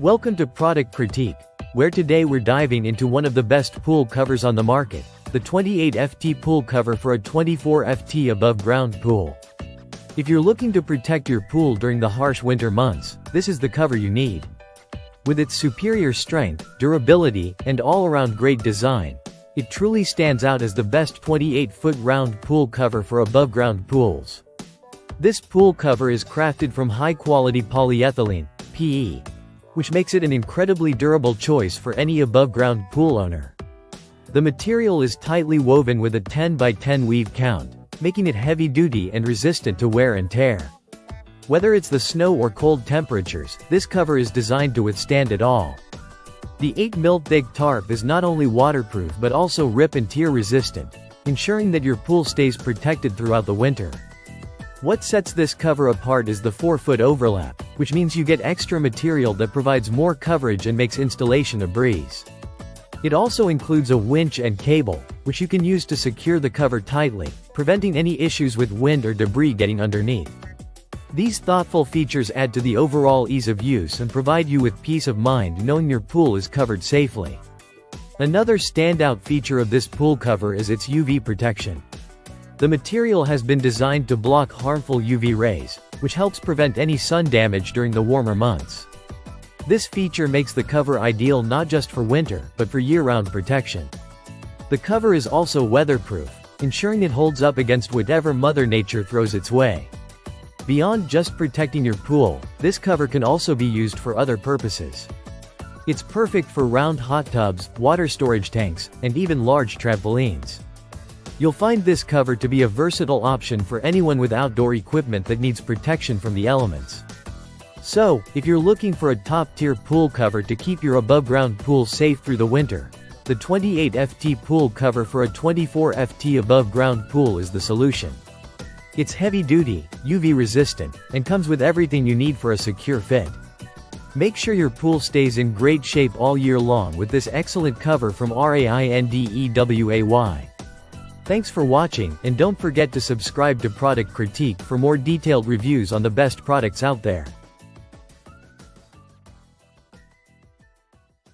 Welcome to Product Critique, where today we're diving into one of the best pool covers on the market, the 28FT pool cover for a 24FT above-ground pool. If you're looking to protect your pool during the harsh winter months, this is the cover you need. With its superior strength, durability, and all-around great design, it truly stands out as the best 28-foot round pool cover for above-ground pools. This pool cover is crafted from high-quality polyethylene, PE, which makes it an incredibly durable choice for any above-ground pool owner. The material is tightly woven with a 10 by 10 weave count, making it heavy-duty and resistant to wear and tear. Whether it's the snow or cold temperatures, this cover is designed to withstand it all. The 8mm thick tarp is not only waterproof but also rip and tear resistant, ensuring that your pool stays protected throughout the winter. What sets this cover apart is the 4-foot overlap, which means you get extra material that provides more coverage and makes installation a breeze. It also includes a winch and cable, which you can use to secure the cover tightly, preventing any issues with wind or debris getting underneath. These thoughtful features add to the overall ease of use and provide you with peace of mind knowing your pool is covered safely. Another standout feature of this pool cover is its UV protection. The material has been designed to block harmful UV rays, which helps prevent any sun damage during the warmer months. This feature makes the cover ideal not just for winter, but for year-round protection. The cover is also weatherproof, ensuring it holds up against whatever Mother Nature throws its way. Beyond just protecting your pool, this cover can also be used for other purposes. It's perfect for round hot tubs, water storage tanks, and even large trampolines. You'll find this cover to be a versatile option for anyone with outdoor equipment that needs protection from the elements. So, if you're looking for a top-tier pool cover to keep your above-ground pool safe through the winter, the 28FT pool cover for a 24FT above-ground pool is the solution. It's heavy-duty, UV-resistant, and comes with everything you need for a secure fit. Make sure your pool stays in great shape all year long with this excellent cover from RAINDEWAY. Thanks for watching, and don't forget to subscribe to Product Critique for more detailed reviews on the best products out there.